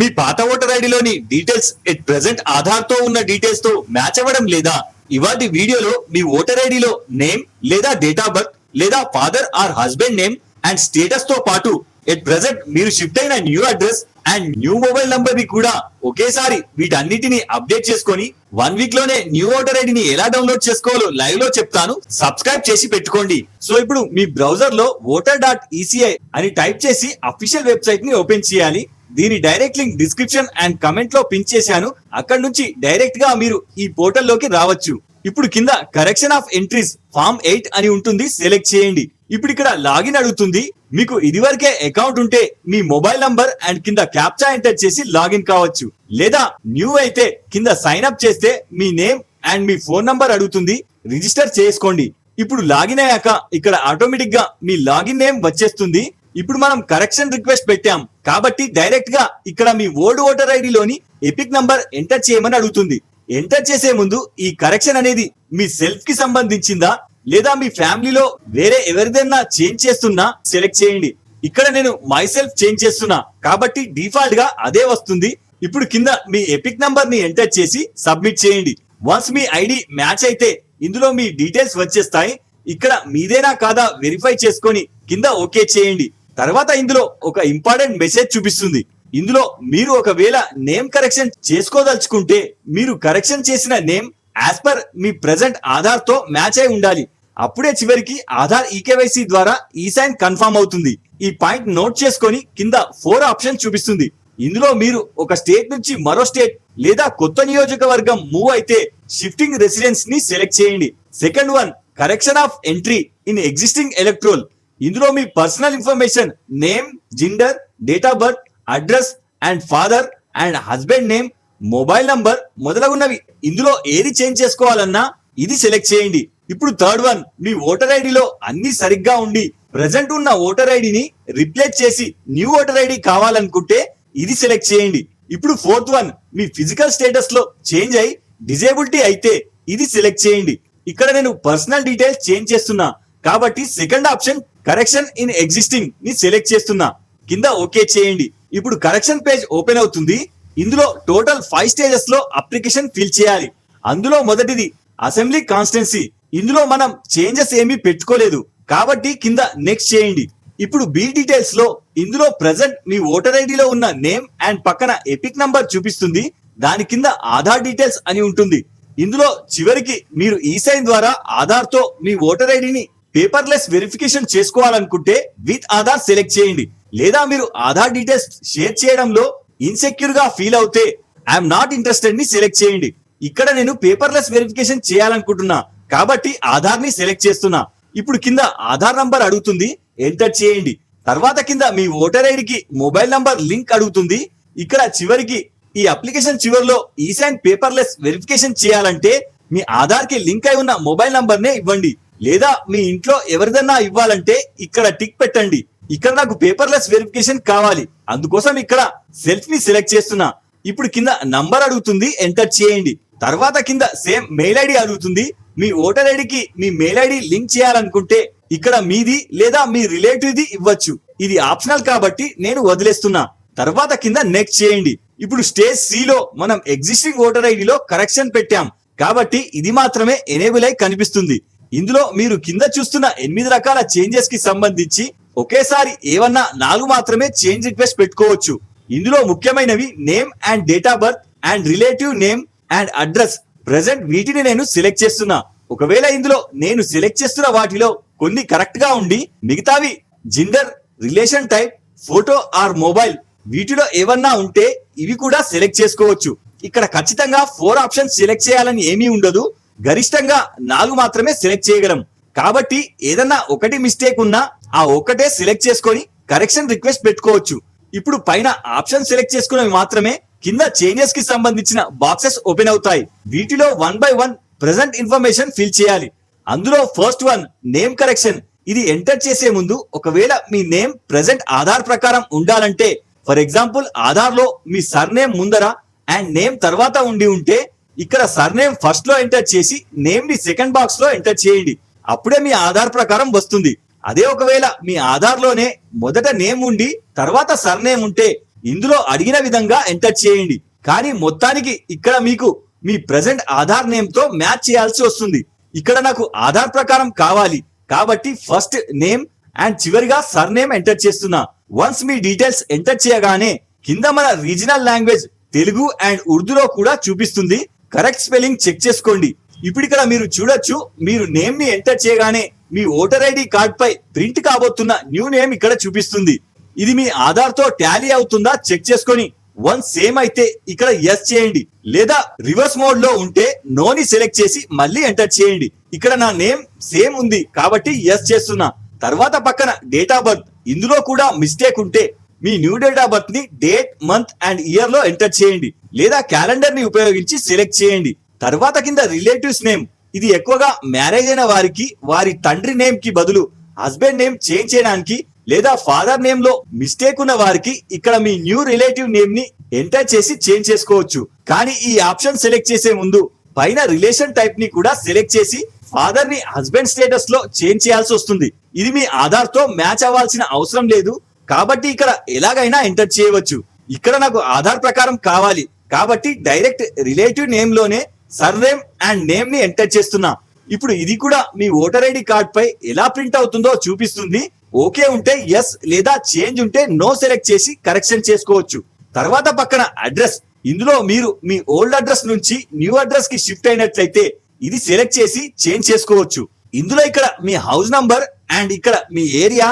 మీ పాత ఓటర్ ఐడిలోని details at present Aadhaar తో ఉన్న డీటెయిల్స్ తో మ్యాచ్ అవ్వడం లేదా? ఇవాటి వీడియోలో మీ ఓటర్ ఐడిలో నేమ్ లేదా డేట్ ఆఫ్ బర్త్ లేదా father or husband name and status తో పాటు ఎట్ ప్రెసెంట్ మీరు షిఫ్ట్ అయిన new address and new mobile number ని కూడా ఒకేసారి వీటన్నిటిని అప్డేట్ చేసుకొని 1 వీక్ లోనే న్యూ ఓటర్ ఐడిని ఎలా డౌన్లోడ్ చేసుకోవాలో లైవ్ లో చెప్తాను. సబ్స్క్రైబ్ చేసి పెట్టుకోండి. సో ఇప్పుడు మీ బ్రౌజర్ లో voter.eci అని టైప్ చేసి అఫీషియల్ వెబ్సైట్ ని ఓపెన్ చేయాలి. దీని direct link description and comment లో పిన్ చేశాను. అక్కడ నుంచి డైరెక్ట్ గా మీరు ఈ పోర్టల్ లోకి రావచ్చు. ఇప్పుడు కింద కరెక్షన్ ఆఫ్ ఎంట్రీస్ ఫామ్ 8 అని ఉంటుంది, సెలెక్ట్ చేయండి. ఇప్పుడు ఇక్కడ లాగిన్ అడుగుతుంది. మీకు ఇదివరకే అకౌంట్ ఉంటే మీ మొబైల్ నంబర్ అండ్ కింద క్యాప్చా ఎంటర్ చేసి లాగిన్ కావచ్చు. లేదా న్యూ అయితే కింద సైన్ అప్ చేస్తే మీ నేమ్ అండ్ మీ ఫోన్ నంబర్ అడుగుతుంది, రిజిస్టర్ చేసుకోండి. ఇప్పుడు లాగిన్ అయ్యాక ఇక్కడ ఆటోమేటిక్ గా మీ లాగిన్ నేమ్ వచ్చేస్తుంది. ఇప్పుడు మనం కరెక్షన్ రిక్వెస్ట్ పెట్టాం కాబట్టి డైరెక్ట్ గా ఇక్కడ మీ ఓల్డ్ ఓటర్ ఐడిలోని ఎపిక్ నంబర్ ఎంటర్ చేయమని అడుగుతుంది. ఎంటర్ చేసే ముందు ఈ కరెక్షన్ అనేది మీ సెల్ఫ్ కి సంబంధించిందా లేదా మీ ఫ్యామిలీలో వేరే ఎవరిదైనా చేంజ్ చేస్తున్నా సెలెక్ట్ చేయండి. ఇక్కడ నేను మై సెల్ఫ్ చేంజ్ చేస్తున్నా కాబట్టి డిఫాల్ట్ గా అదే వస్తుంది. ఇప్పుడు కింద మీ ఎపిక్ నంబర్ ని ఎంటర్ చేసి సబ్మిట్ చేయండి. వన్స్ మీ ఐడి మ్యాచ్ అయితే ఇందులో మీ డీటెయిల్స్ వచ్చేస్తాయి. ఇక్కడ మీదేనా కాదా వెరిఫై చేసుకొని కింద ఓకే చేయండి. తర్వాత ఇందులో ఒక ఇంపార్టెంట్ మెసేజ్ చూపిస్తుంది. ఇందులో మీరు ఒకవేళ నేమ్ కరెక్షన్ చేసుకోదలుచుకుంటే మీరు కరెక్షన్ చేసిన నేమ్ యాజ్ పర్ మీ ప్రెసెంట్ ఆధార్ తో మ్యాచ్ అయి ఉండాలి. అప్పుడే చివరికి ఆధార్ ఈకేవైసీ ద్వారా ఈ సైన్ కన్ఫర్మ్ అవుతుంది. ఈ పాయింట్ నోట్ చేసుకొని కింద 4 ఆప్షన్ చూపిస్తుంది. ఇందులో మీరు ఒక స్టేట్ నుంచి మరో స్టేట్ లేదా కొత్త నియోజకవర్గం మూవ్ అయితే షిఫ్టింగ్ రెసిడెన్స్ ని సెలెక్ట్ చేయండి. Second one correction of entry in existing electoral. ఇందులో మీ personal information name, gender, date of birth, address and father and husband name, mobile number మొదలగున్నవి ఇందులో ఏది చేంజ్ చేసుకోవాలన్నా ఇది సెలెక్ట్ చేయండి. ఇప్పుడు థర్డ్ వన్ మీ ఓటర్ ఐడిలో అన్ని సరిగ్గా ఉండి ప్రెసెంట్ ఉన్న ఓటర్ ఐడిని రిప్లేస్ చేసి న్యూ ఓటర్ ఐడి కావాలనుకుంటే ఇది సెలెక్ట్ చేయండి. ఇప్పుడు ఫోర్త్ వన్ మీ ఫిజికల్ స్టేటస్ లో చేంజ్ అయి డిజేబిలిటీ అయితే ఇది సెలెక్ట్ చేయండి. ఇక్కడ నేను పర్సనల్ డీటెయిల్స్ చేంజ్ చేస్తున్నా కాబట్టి second option correction in existing ని సెలెక్ట్ చేస్తున్నా. కింద ఓకే చేయండి. ఇప్పుడు కరెక్షన్ పేజ్ ఓపెన్ అవుతుంది. ఇందులో టోటల్ 5 స్టేజెస్ లో అప్లికేషన్ ఫిల్ చేయాలి. అందులో మొదటిది అసెంబ్లీ కాన్స్టిట్యున్సీ. ఇందులో మనం చేంజెస్ ఏమీ పెట్టుకోలేదు కాబట్టి కింద నెక్స్ట్ చేయండి. ఇప్పుడు బి డీటెయిల్స్ లో ఇందులో ప్రెసెంట్ మీ ఓటర్ ఐడిలో ఉన్న నేమ్ అండ్ పక్కన ఎపిక్ నంబర్ చూపిస్తుంది. దాని కింద ఆధార్ డీటెయిల్స్ అని ఉంటుంది. ఇందులో చివరికి మీరు ఈ సైన్ ద్వారా ఆధార్ తో మీ ఓటర్ ఐడిని పేపర్లెస్ వెరిఫికేషన్ చేసుకోవాలనుకుంటే విత్ ఆధార్ సెలెక్ట్ చేయండి. లేదా మీరు ఆధార్ డీటెయిల్స్ షేర్ చేయడంలో ఇన్సెక్యూర్ గా ఫీల్ అవుతే ఐఎమ్ నాట్ ఇంట్రెస్టెడ్ ని సెలెక్ట్ చేయండి. ఇక్కడ నేను పేపర్లెస్ వెరిఫికేషన్ చేయాలనుకుంటున్నా కాబట్టి ఆధార్ ని సెలెక్ట్ చేస్తున్నా. ఇప్పుడు కింద ఆధార్ నంబర్ అడుగుతుంది, ఎంటర్ చేయండి. తర్వాత కింద మీ ఓటర్ ఐడికి మొబైల్ నంబర్ లింక్ అడుగుతుంది. ఇక్కడ చివరికి ఈ అప్లికేషన్ చివరిలో ఈ సైన్ పేపర్లెస్ వెరిఫికేషన్ చేయాలంటే మీ ఆధార్ కి లింక్ అయి ఉన్న మొబైల్ నంబర్ నే ఇవ్వండి. లేదా మీ ఇంట్లో ఎవరిదన్నా ఇవ్వాలంటే ఇక్కడ టిక్ పెట్టండి. ఇక్కడ నాకు పేపర్లెస్ వెరిఫికేషన్ కావాలి, అందుకోసం ఇక్కడ సెల్ఫ్ ని సెలెక్ట్ చేస్తున్నా. ఇప్పుడు కింద నంబర్ అడుగుతుంది, ఎంటర్ చేయండి. తర్వాత కింద సేమ్ మెయిల్ ఐడి అడుగుతుంది. మీ ఓటర్ ఐడికి మీ మెయిల్ ఐడి లింక్ చేయాలనుకుంటే ఇక్కడ మీది లేదా మీ రిలేటివ్ ది ఇవ్వచ్చు. ఇది ఆప్షనల్ కాబట్టి నేను వదిలేస్తున్నా. తర్వాత కింద నెక్స్ట్ చేయండి. ఇప్పుడు స్టేజ్ సి లో మనం ఎగ్జిస్టింగ్ ఓటర్ ఐడిలో కరెక్షన్ పెట్టాం కాబట్టి ఇది మాత్రమే ఎనేబుల్ అయి కనిపిస్తుంది. ఇందులో మీరు కింద చూస్తున్న 8 రకాల చేంజెస్ కి సంబంధించి ఒకేసారి ఏవన్నా 4 మాత్రమే చేంజ్ రిక్వెస్ట్ పెట్టుకోవచ్చు. ఇందులో ముఖ్యమైనవి name and date of birth and relative name and address. Present వీటిని నేను సెలెక్ట్ చేస్తున్నా. ఒకవేళ ఇందులో నేను సెలెక్ట్ చేస్తున్న వాటిలో కొన్ని కరెక్ట్ గా ఉండి మిగతావి gender, relation type, photo or mobile వీటిలో ఏవన్నా ఉంటే ఇవి కూడా సెలెక్ట్ చేసుకోవచ్చు. ఇక్కడ ఖచ్చితంగా 4 ఆప్షన్స్ సెలెక్ట్ చేయాలని ఏమీ ఉండదు. గరిష్టంగా 4 మాత్రమే సెలెక్ట్ చేయగలం కాబట్టి ఏదన్నా ఒకటి మిస్టేక్ ఉన్నా ఆ ఒక్కటే సెలెక్ట్ చేసుకొని కరెక్షన్ రిక్వెస్ట్ పెట్టుకోవచ్చు. ఇప్పుడు పైన ఆప్షన్ సెలెక్ట్ చేసుకున్నవి మాత్రమే కింద చేంజెస్ కి సంబంధించిన బాక్సెస్ ఓపెన్ అవుతాయి. వీటిలో 1 by 1 ప్రెసెంట్ ఇన్ఫర్మేషన్ ఫిల్ చేయాలి. అందులో ఫస్ట్ వన్ నేమ్ కరెక్షన్. ఇది ఎంటర్ చేసే ముందు ఒకవేళ మీ నేమ్ ప్రెసెంట్ ఆధార్ ప్రకారం ఉండాలంటే ఫర్ ఎగ్జాంపుల్ ఆధార్ లో మీ సర్నేమ్ ముందర అండ్ నేమ్ తర్వాత ఉండి ఉంటే ఇక్కడ సర్నేమ్ ఫస్ట్ లో ఎంటర్ చేసి నేమ్ ని సెకండ్ బాక్స్ లో ఎంటర్ చేయండి. అప్పుడే మీ ఆధార్ ప్రకారం వస్తుంది. అదే ఒకవేళ మీ ఆధార్ లోనే మొదట నేమ్ ఉండి తర్వాత సర్నేమ్ ఉంటే ఇందులో అడిగిన విధంగా ఎంటర్ చేయండి. కానీ మొత్తానికి ఇక్కడ మీకు మీ ప్రెసెంట్ ఆధార్ నేమ్ తో మ్యాచ్ చేయాల్సి వస్తుంది. ఇక్కడ నాకు ఆధార్ ప్రకారం కావాలి కాబట్టి ఫస్ట్ నేమ్ అండ్ చివరిగా సర్ నేమ్ ఎంటర్ చేస్తున్నా. వన్స్ మీ డీటెయిల్స్ ఎంటర్ చేయగానే కింద మన రీజనల్ లాంగ్వేజ్ తెలుగు అండ్ ఉర్దూలో కూడా చూపిస్తుంది. కరెక్ట్ స్పెల్లింగ్ చెక్ చేసుకోండి. ఇప్పుడు ఇక్కడ మీరు చూడొచ్చు, మీరు నేమ్ ని ఎంటర్ చేయగానే మీ ఓటర్ ఐడి కార్డ్ పై ప్రింట్ కాబోతున్న న్యూ నేమ్ ఇక్కడ చూపిస్తుంది. ఇది మీ ఆధార్ తో టాలీ అవుతుందా చెక్ చేసుకొని వన్స్ సేమ్ అయితే ఇక్కడ ఎస్ చేయండి, లేదా రివర్స్ మోడ్ లో ఉంటే నో ని సెలెక్ట్ చేసి మళ్ళీ ఎంటర్ చేయండి. ఇక్కడ నా నేమ్ సేమ్ ఉంది కాబట్టి ఎస్ చేస్తున్నా. తర్వాత పక్కన డేట్ ఆఫ్ బర్త్, ఇందులో కూడా మిస్టేక్ ఉంటే మీ న్యూ డేట్ ఆఫ్ బర్త్ ని డేట్, మంత్ అండ్ ఇయర్ లో ఎంటర్ చేయండి, లేదా క్యాలెండర్ ని ఉపయోగించి సెలెక్ట్ చేయండి. తర్వాత కింద రిలేటివ్స్ నేమ్, ఇది ఎక్కువగా మ్యారేజ్ అయిన వారికి వారి తండ్రి నేమ్ కి బదులు హస్బెండ్ నేమ్ చేంజ్ చేయడానికి, లేదా ఫాదర్ నేమ్ లో మిస్టేక్ ఉన్న వారికి ఇక్కడ మీ న్యూ రిలేటివ్ నేమ్ ని ఎంటర్ చేసి చేంజ్ చేసుకోవచ్చు. కానీ ఈ ఆప్షన్ సెలెక్ట్ చేసే ముందు పైన రిలేషన్ టైప్ ని కూడా సెలెక్ట్ చేసి ఫాదర్ ని హస్బెండ్ స్టేటస్ లో చేంజ్ చేయాల్సి వస్తుంది. ఇది మీ ఆధార్ తో మ్యాచ్ అవ్వాల్సిన అవసరం లేదు కాబట్టి ఇక్కడ ఎలాగైనా ఎంటర్ చేయవచ్చు. ఇక్కడ నాకు ఆధార్ ప్రకారం కావాలి కాబట్టి డైరెక్ట్ రిలేటివ్ నేమ్ లోనే సర్ నేమ్ అండ్ నేమ్ ని ఎంటర్ చేస్తున్నా. ఇప్పుడు ఇది కూడా మీ ఓటర్ ఐడి కార్డ్ పై ఎలా ప్రింట్ అవుతుందో చూపిస్తుంది. ఓకే ఉంటే ఎస్, లేదా చేంజ్ ఉంటే నో సెలెక్ట్ చేసి కరెక్షన్ చేసుకోవచ్చు. తర్వాత పక్కన అడ్రస్, ఇందులో మీరు మీ ఓల్డ్ అడ్రస్ నుంచి న్యూ అడ్రస్ కి షిఫ్ట్ అయినట్లయితే ఇది సెలెక్ట్ చేసి చేంజ్ చేసుకోవచ్చు. ఇందులో ఇక్కడ మీ హౌస్ నంబర్ అండ్ ఇక్కడ మీ ఏరియా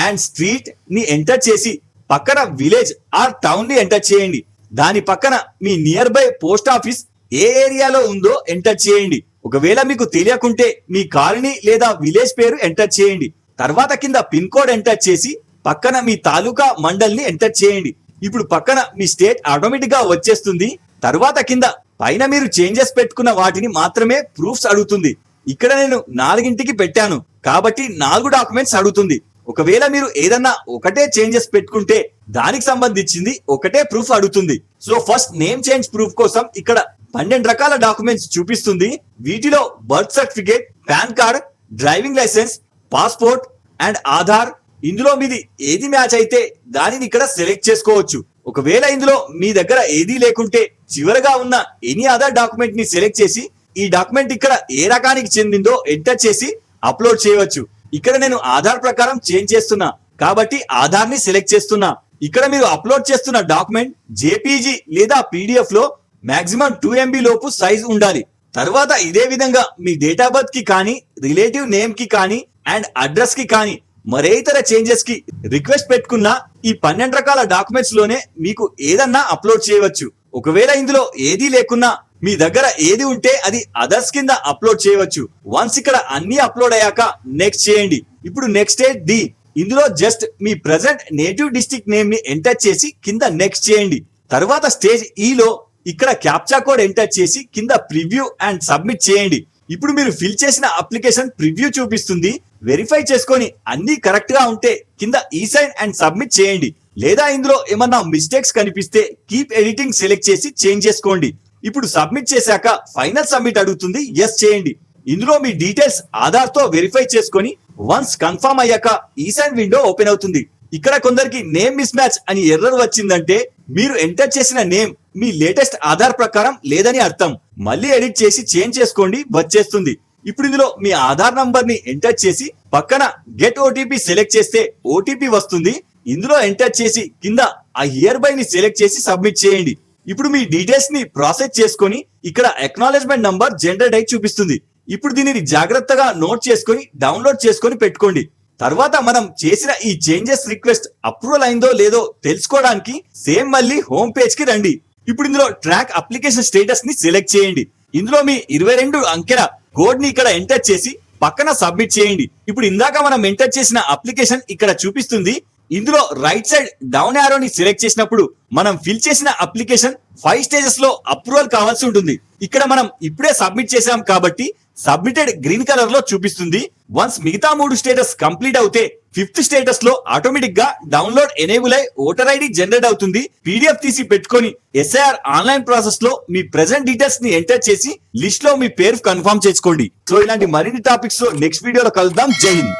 అండ్ స్ట్రీట్ ని ఎంటర్ చేసి పక్కన విలేజ్ ఆర్ టౌన్ ని ఎంటర్ చేయండి. దాని పక్కన మీ నియర్ బై పోస్ట్ ఆఫీస్ ఏ ఏరియాలో ఉందో ఎంటర్ చేయండి. ఒకవేళ మీకు తెలియకుంటే మీ కాలనీ లేదా విలేజ్ పేరు ఎంటర్ చేయండి. తర్వాత కింద పిన్ కోడ్ ఎంటర్ చేసి పక్కన మీ తాలూకా మండల్ ని ఎంటర్ చేయండి. ఇప్పుడు పక్కన మీ స్టేట్ ఆటోమేటిక్ గా వచ్చేస్తుంది. తర్వాత కింద పైన మీరు చేంజెస్ పెట్టుకున్న వాటిని మాత్రమే ప్రూఫ్స్ అడుగుతుంది. ఇక్కడ నేను 4కి పెట్టాను కాబట్టి 4 డాక్యుమెంట్స్ అడుగుతుంది. ఒకవేళ మీరు ఏదన్నా ఒకటే చేంజెస్ పెట్టుకుంటే దానికి సంబంధించింది ఒకటే ప్రూఫ్ అడుగుతుంది. So first name change proof కోసం ఇక్కడ 12 రకాల డాక్యుమెంట్స్ చూపిస్తుంది. వీటిలో birth certificate, PAN card, driving licence, passport and Aadhaar. ఇందులో మీది ఏది మ్యాచ్ అయితే దానిని ఇక్కడ సెలెక్ట్ చేసుకోవచ్చు. ఒకవేళ ఇందులో మీ దగ్గర ఏదీ లేకుంటే చివరగా ఉన్న ఎనీ అదర్ డాక్యుమెంట్ ని సెలెక్ట్ చేసి ఈ డాక్యుమెంట్ ఇక్కడ ఏ రకానికి చెందిందో ఎంటర్ చేసి అప్లోడ్ చేయవచ్చు. ఇక్కడ నేను ఆధార్ ప్రకారం చేంజ్ చేస్తున్నా కాబట్టి ఆధార్ ని సెలెక్ట్ చేస్తున్నా. ఇక్కడ మీరు అప్లోడ్ చేస్తున్న డాక్యుమెంట్ జేపీజీ లేదా పీడిఎఫ్ లో మాక్సిమం 2 MB లోపు సైజ్ ఉండాలి. తర్వాత ఇదే విధంగా మీ డేట్ ఆఫ్ బర్త్ కి కానీ, రిలేటివ్ నేమ్ కి కానీ అండ్ అడ్రస్ కి కానీ మరే ఇతర చేంజెస్ కి రిక్వెస్ట్ పెట్టుకున్న ఈ 12 రకాల డాక్యుమెంట్స్ లోనే మీకు ఏదన్నా అప్లోడ్ చేయవచ్చు. ఒకవేళ ఇందులో ఏదీ లేకున్నా మీ దగ్గర ఏది ఉంటే అది అదర్స్ కింద అప్లోడ్ చేయవచ్చు. వన్స్ ఇక్కడ అన్ని అప్లోడ్ అయ్యాక నెక్స్ట్ చేయండి. ఇప్పుడు నెక్స్ట్ స్టేజ్ డి, ఇందులో జస్ట్ మీ ప్రెసెంట్ నేటివ్ డిస్ట్రిక్ట్ నేమ్ ని ఎంటర్ చేసి కింద నెక్స్ట్ చేయండి. తర్వాత స్టేజ్ ఈ లో ఇక్కడ క్యాప్చా కోడ్ ఎంటర్ చేసి కింద ప్రివ్యూ అండ్ సబ్మిట్ చేయండి. ఇప్పుడు మీరు ఫిల్ చేసిన అప్లికేషన్ ప్రివ్యూ చూపిస్తుంది. వెరిఫై చేసుకొని అన్ని కరెక్ట్ గా ఉంటే కింద ఈ సైన్ అండ్ సబ్మిట్ చేయండి. లేదా ఇందులో ఏమన్నా మిస్టేక్స్ కనిపిస్తే కీప్ ఎడిటింగ్ సెలెక్ట్ చేసి చేంజ్ చేసుకోండి. ఇప్పుడు సబ్మిట్ చేశాక ఫైనల్ సబ్మిట్ అడుగుతుంది, ఎస్ చేయండి. ఇందులో మీ డీటెయిల్స్ ఆధార్ తో వెరిఫై చేసుకొని వన్స్ కన్ఫర్మ్ అయ్యాక ఈ సైన్ విండో ఓపెన్ అవుతుంది. ఇక్కడ కొందరికి నేమ్ మిస్ మ్యాచ్ అని ఎర్రర్ వచ్చిందంటే మీరు ఎంటర్ చేసిన నేమ్ మీ లేటెస్ట్ ఆధార్ ప్రకారం లేదని అర్థం. మళ్ళీ ఎడిట్ చేసి చేంజ్ చేసుకోండి, వచ్చేస్తుంది. ఇప్పుడు ఇందులో మీ ఆధార్ నంబర్ ని ఎంటర్ చేసి పక్కన గెట్ ఓటీపీ సెలెక్ట్ చేస్తే ఓటీపీ వస్తుంది. ఇందులో ఎంటర్ చేసి కింద ఆ హియర్ బై ని సెలెక్ట్ చేసి సబ్మిట్ చేయండి. ఇప్పుడు మీ డీటెయిల్స్ ని ప్రాసెస్ చేసుకొని ఇక్కడ అక్నాలెడ్జ్మెంట్ నంబర్ జనరేట్ అయి చూపిస్తుంది. ఇప్పుడు దీనిని జాగ్రత్తగా నోట్ చేసుకొని డౌన్లోడ్ చేసుకొని పెట్టుకోండి. తర్వాత మనం చేసిన ఈ చేంజెస్ రిక్వెస్ట్ అప్రూవల్ అయిందో లేదో తెలుసుకోవడానికి సేమ్ మళ్ళీ హోమ్ పేజ్ కి రండి. ఇప్పుడు ఇందులో ట్రాక్ అప్లికేషన్ స్టేటస్ ని సెలెక్ట్ చేయండి. ఇందులో మీ 22 అంకెల కోడ్ ని ఇక్కడ ఎంటర్ చేసి పక్కన సబ్మిట్ చేయండి. ఇప్పుడు ఇందాక మనం ఎంటర్ చేసిన అప్లికేషన్ ఇక్కడ చూపిస్తుంది. ఇందులో రైట్ సైడ్ డౌన్ యారో ని సెలెక్ట్ చేసినప్పుడు మనం ఫిల్ చేసిన అప్లికేషన్ 5 స్టేజెస్ లో అప్రూవల్ కావాల్సి ఉంటుంది. ఇక్కడ మనం ఇప్పుడే సబ్మిట్ చేసాం కాబట్టి సబ్మిటెడ్ గ్రీన్ కలర్ లో చూపిస్తుంది. వన్స్ మిగతా 3 స్టేటస్ కంప్లీట్ అవుతే 5th స్టేటస్ లో ఆటోమేటిక్ గా డౌన్లోడ్ ఎనేబుల్ అయి ఓటర్ ఐడి జనరేట్ అవుతుంది. పీడిఎఫ్ తీసి పెట్టుకొని ఎస్ఐఆర్ ఆన్లైన్ ప్రాసెస్ లో మీ ప్రెసెంట్ డీటెయిల్స్ ని ఎంటర్ చేసి లిస్ట్ లో మీ పేరు కన్ఫర్మ్ చేసుకోండి. సో ఇలాంటి మరిన్ని టాపిక్స్ లో నెక్స్ట్ వీడియోలో కలుద్దాం. జై హింద్.